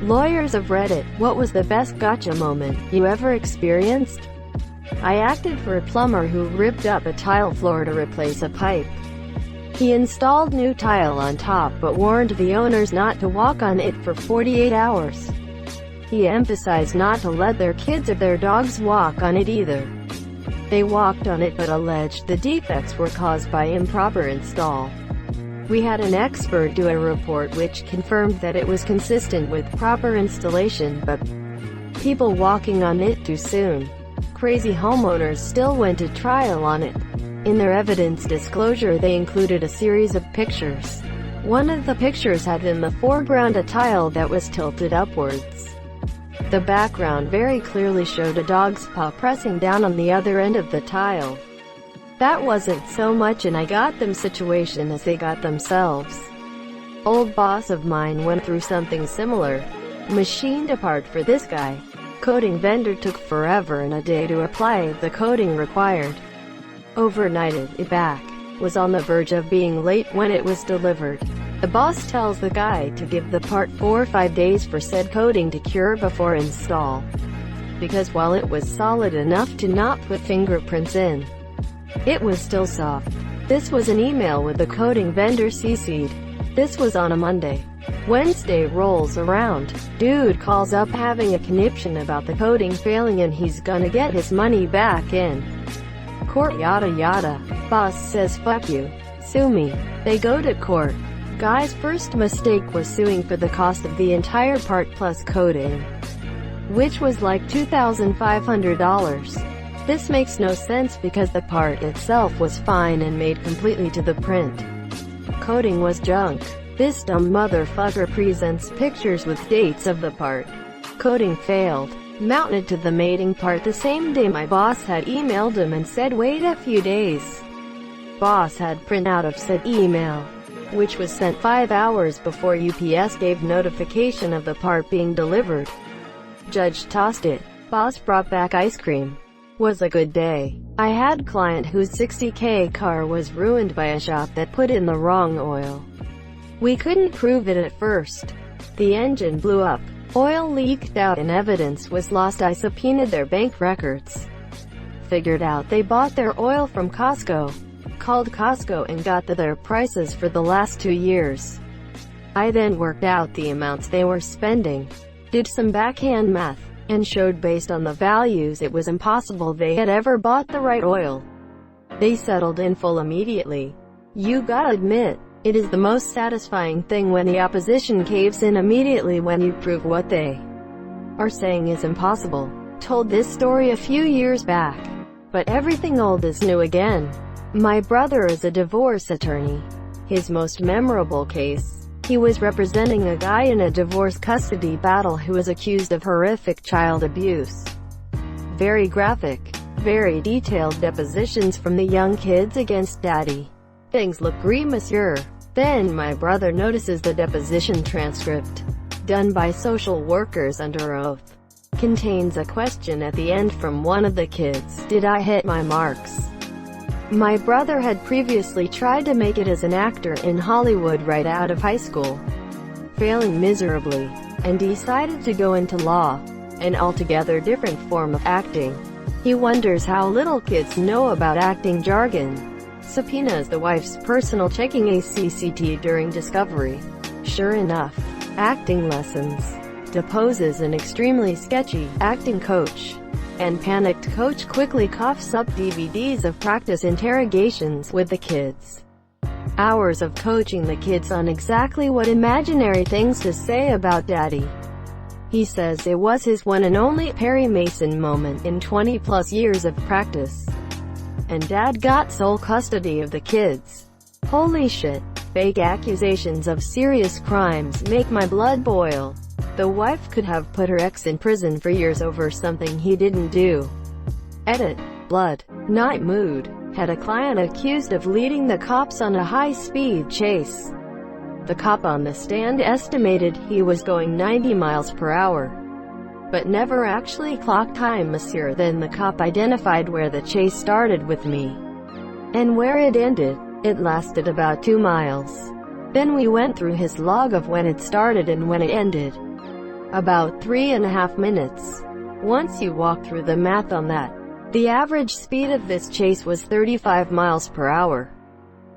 Lawyers of Reddit, what was the best gotcha moment you ever experienced? I acted for a plumber who ripped up a tile floor to replace a pipe. He installed new tile on top but warned the owners not to walk on it for 48 hours. He emphasized not to let their kids or their dogs walk on it either. They walked on it but alleged the defects were caused by improper install. We had an expert do a report which confirmed that it was consistent with proper installation, but people walking on it too soon. Crazy homeowners still went to trial on it. In their evidence disclosure they included a series of pictures. One of the pictures had in the foreground a tile that was tilted upwards. The background very clearly showed a dog's paw pressing down on the other end of the tile. That wasn't so much an I got them situation as they got themselves. Old boss of mine went through something similar. Machined a part for this guy. Coating vendor took forever and a day to apply the coating required. Overnighted it back. Was on the verge of being late when it was delivered. The boss tells the guy to give the part 4 or 5 days for said coating to cure before install. Because while it was solid enough to not put fingerprints in, it was still soft. This was an email with the coating vendor CC'd. This was on a Monday. Wednesday rolls around. Dude calls up having a conniption about the coating failing and he's gonna get his money back in court yada yada. Boss says fuck you. Sue me. They go to court. Guy's first mistake was suing for the cost of the entire part plus coating, which was like $2,500. This makes no sense because the part itself was fine and made completely to the print. Coating was junk. This dumb motherfucker presents pictures with dates of the part. Coating failed. Mounted to the mating part the same day my boss had emailed him and said wait a few days. Boss had printout of said email, which was sent 5 hours before UPS gave notification of the part being delivered. Judge tossed it. Boss brought back ice cream. Was a good day. I had client whose $60K car was ruined by a shop that put in the wrong oil. We couldn't prove it at first. The engine blew up. Oil leaked out and evidence was lost. I subpoenaed their bank records. Figured out they bought their oil from Costco. Called Costco and got their prices for the last 2 years. I then worked out the amounts they were spending, did some backhand math, and showed based on the values it was impossible they had ever bought the right oil. They settled in full immediately. You gotta admit, it is the most satisfying thing when the opposition caves in immediately when you prove what they are saying is impossible. Told this story a few years back, but everything old is new again. My brother is a divorce attorney. His most memorable case, he was representing a guy in a divorce custody battle who was accused of horrific child abuse. Very graphic, very detailed depositions from the young kids against daddy. Things look grim, monsieur. Then my brother notices the deposition transcript, done by social workers under oath, contains a question at the end from one of the kids. Did I hit my marks? My brother had previously tried to make it as an actor in Hollywood right out of high school, failing miserably, and decided to go into law, an altogether different form of acting. He wonders how little kids know about acting jargon. Subpoenas the wife's personal checking ACCT during discovery. Sure enough, acting lessons. Deposes an extremely sketchy acting coach. And panicked coach quickly coughs up DVDs of practice interrogations with the kids. Hours of coaching the kids on exactly what imaginary things to say about daddy. He says it was his one and only Perry Mason moment in 20+ years of practice. And dad got sole custody of the kids. Holy shit. Fake accusations of serious crimes make my blood boil. The wife could have put her ex in prison for years over something he didn't do. Edit. Blood. Not mood. Had a client accused of leading the cops on a high-speed chase. The cop on the stand estimated he was going 90 miles per hour. But never actually clocked time, monsieur. Then the cop identified where the chase started with me, and where it ended. It lasted about 2 miles. Then we went through his log of when it started and when it ended. About 3.5 minutes. Once you walk through the math on that, the average speed of this chase was 35 miles per hour.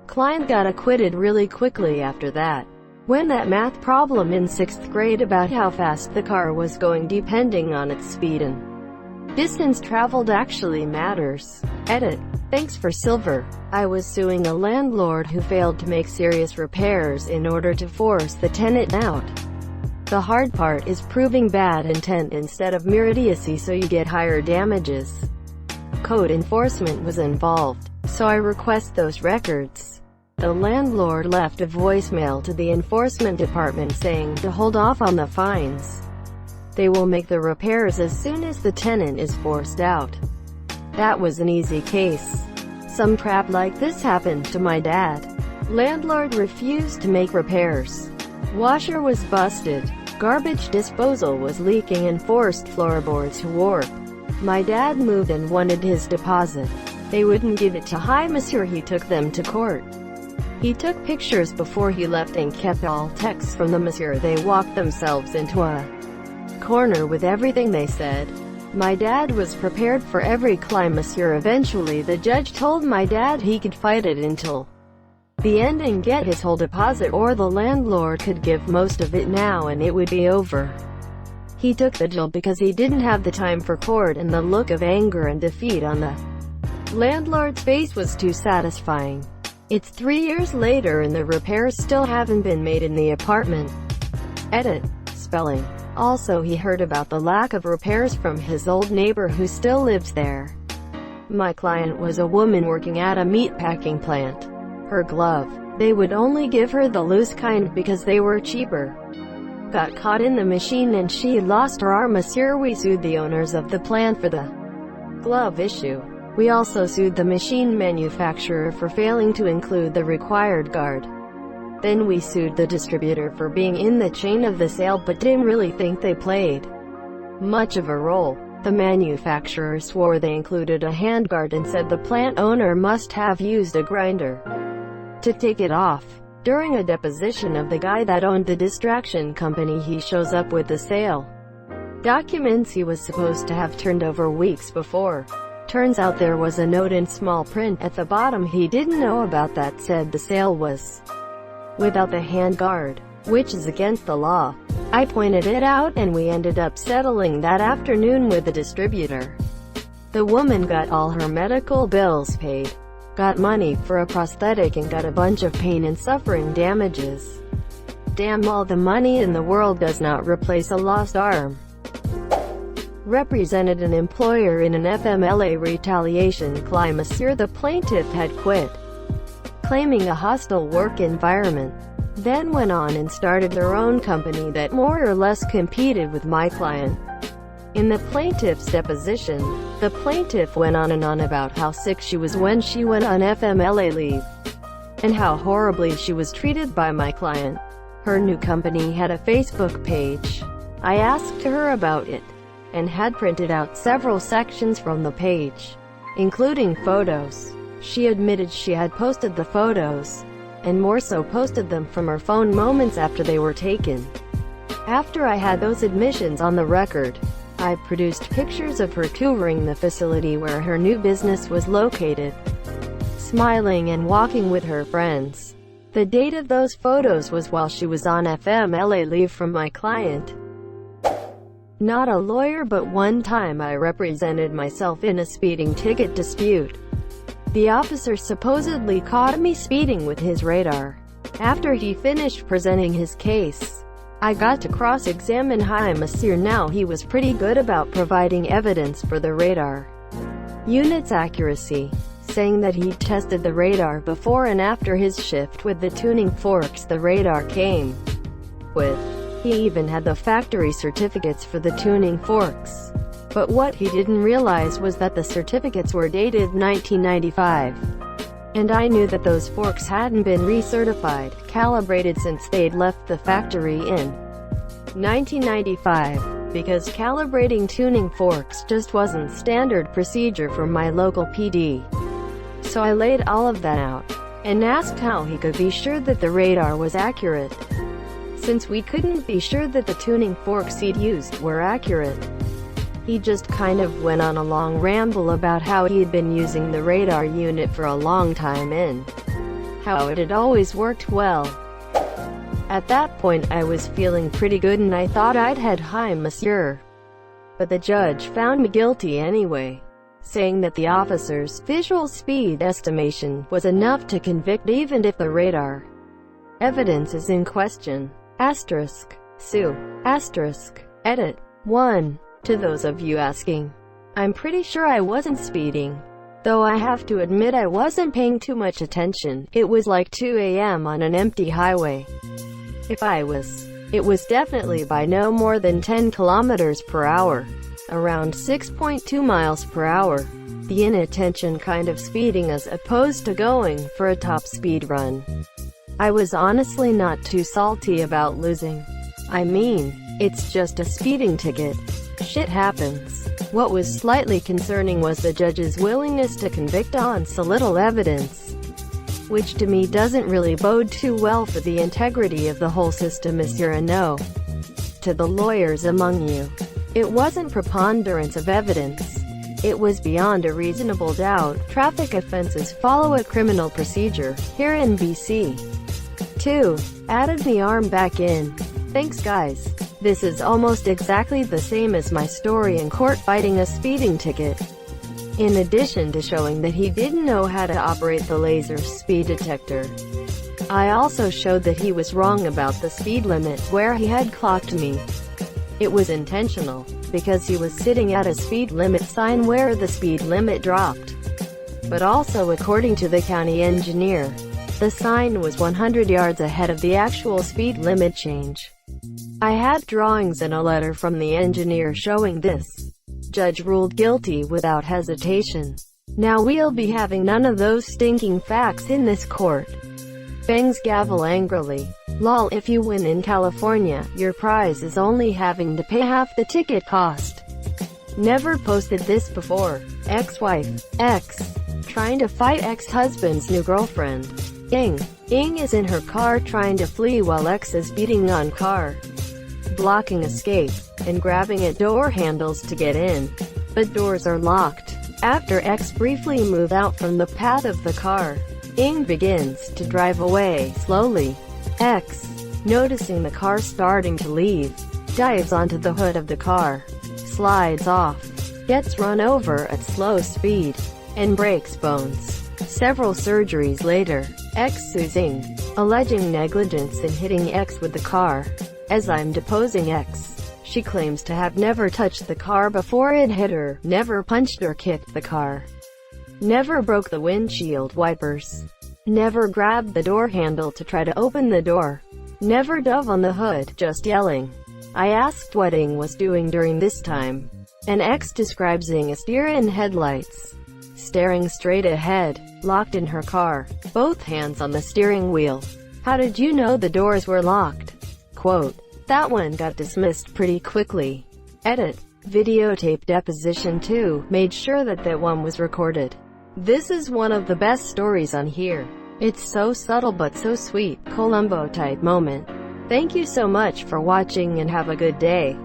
Client got acquitted really quickly after that. When that math problem in 6th grade about how fast the car was going depending on its speed and distance traveled actually matters. Edit. Thanks for silver. I was suing a landlord who failed to make serious repairs in order to force the tenant out. The hard part is proving bad intent instead of mere idiocy, so you get higher damages. Code enforcement was involved, so I request those records. The landlord left a voicemail to the enforcement department saying to hold off on the fines. They will make the repairs as soon as the tenant is forced out. That was an easy case. Some crap like this happened to my dad. Landlord refused to make repairs. Washer was busted. Garbage disposal was leaking and forced floorboards to warp. My dad moved and wanted his deposit. They wouldn't give it to Hi Monsieur. He took them to court. He took pictures before he left and kept all texts from the monsieur. They walked themselves into a corner with everything they said. My dad was prepared for every climb, monsieur. Eventually the judge told my dad he could fight it until the end and get his whole deposit, or the landlord could give most of it now and it would be over. He took the deal because he didn't have the time for court, and the look of anger and defeat on the landlord's face was too satisfying. It's 3 years later and the repairs still haven't been made in the apartment. Edit. Spelling. Also, he heard about the lack of repairs from his old neighbor who still lives there. My client was a woman working at a meatpacking plant. Her glove, they would only give her the loose kind because they were cheaper, got caught in the machine and she lost her arm, monsieur. We sued the owners of the plant for the glove issue. We also sued the machine manufacturer for failing to include the required guard. Then we sued the distributor for being in the chain of the sale but didn't really think they played much of a role. The manufacturer swore they included a handguard and said the plant owner must have used a grinder to take it off. During a deposition of the guy that owned the distraction company, he shows up with the sale documents he was supposed to have turned over weeks before. Turns out there was a note in small print at the bottom he didn't know about that said the sale was without the handguard, which is against the law. I pointed it out and we ended up settling that afternoon with the distributor. The woman got all her medical bills paid, got money for a prosthetic, and got a bunch of pain and suffering damages. Damn, all the money in the world does not replace a lost arm. Represented an employer in an FMLA retaliation claim, monsieur. The plaintiff had quit, claiming a hostile work environment, then went on and started their own company that more or less competed with my client. In the plaintiff's deposition, the plaintiff went on and on about how sick she was when she went on FMLA leave, and how horribly she was treated by my client. Her new company had a Facebook page. I asked her about it, and had printed out several sections from the page, including photos. She admitted she had posted the photos, and more so posted them from her phone moments after they were taken. After I had those admissions on the record, I produced pictures of her touring the facility where her new business was located, smiling and walking with her friends. The date of those photos was while she was on FMLA leave from my client. Not a lawyer, but one time I represented myself in a speeding ticket dispute. The officer supposedly caught me speeding with his radar. After he finished presenting his case, I got to cross-examine Hi Monsieur. Now he was pretty good about providing evidence for the radar unit's accuracy, saying that he tested the radar before and after his shift with the tuning forks the radar came with. He even had the factory certificates for the tuning forks. But what he didn't realize was that the certificates were dated 1995. And I knew that those forks hadn't been recertified, calibrated since they'd left the factory in 1995, because calibrating tuning forks just wasn't standard procedure for my local PD. So I laid all of that out, and asked how he could be sure that the radar was accurate, since we couldn't be sure that the tuning forks he'd used were accurate. He just kind of went on a long ramble about how he'd been using the radar unit for a long time and how it had always worked well. At that point I was feeling pretty good and I thought I'd had high, monsieur. But the judge found me guilty anyway, saying that the officer's visual speed estimation was enough to convict even if the radar evidence is in question. Asterisk. Sue. Asterisk. Edit. 1. To those of you asking, I'm pretty sure I wasn't speeding. Though I have to admit I wasn't paying too much attention. It was like 2 a.m. on an empty highway. If I was, it was definitely by no more than 10 kilometers per hour. Around 6.2 miles per hour. The inattention kind of speeding as opposed to going for a top speed run. I was honestly not too salty about losing. I mean, it's just a speeding ticket. Shit happens. What was slightly concerning was the judge's willingness to convict on so little evidence, which to me doesn't really bode too well for the integrity of the whole system, monsieur. And no, to the lawyers among you, it wasn't preponderance of evidence. It was beyond a reasonable doubt. Traffic offenses follow a criminal procedure, here in BC. 2. Added the arm back in. Thanks guys. This is almost exactly the same as my story in court fighting a speeding ticket. In addition to showing that he didn't know how to operate the laser speed detector, I also showed that he was wrong about the speed limit where he had clocked me. It was intentional, because he was sitting at a speed limit sign where the speed limit dropped. But also according to the county engineer, the sign was 100 yards ahead of the actual speed limit change. I had drawings and a letter from the engineer showing this. Judge ruled guilty without hesitation. Now we'll be having none of those stinking facts in this court. Bangs gavel angrily. Lol, if you win in California, your prize is only having to pay half the ticket cost. Never posted this before. Ex-wife. Ex. Trying to fight ex-husband's new girlfriend. Ing. Ing is in her car trying to flee while ex is beating on car, blocking escape, and grabbing at door handles to get in. But doors are locked. After ex briefly moves out from the path of the car, Ing begins to drive away slowly. X, noticing the car starting to leave, dives onto the hood of the car, slides off, gets run over at slow speed, and breaks bones. Several surgeries later, X sues Ing, alleging negligence in hitting X with the car. As I'm deposing X, she claims to have never touched the car before it hit her, never punched or kicked the car, never broke the windshield wipers, never grabbed the door handle to try to open the door, never dove on the hood, just yelling. I asked what Ing was doing during this time, and X describes Ing as deer in headlights, staring straight ahead, locked in her car, both hands on the steering wheel. How did you know the doors were locked? Quote, that one got dismissed pretty quickly. Edit. Videotape deposition 2, made sure that that one was recorded. This is one of the best stories on here. It's so subtle but so sweet, Columbo type moment. Thank you so much for watching and have a good day.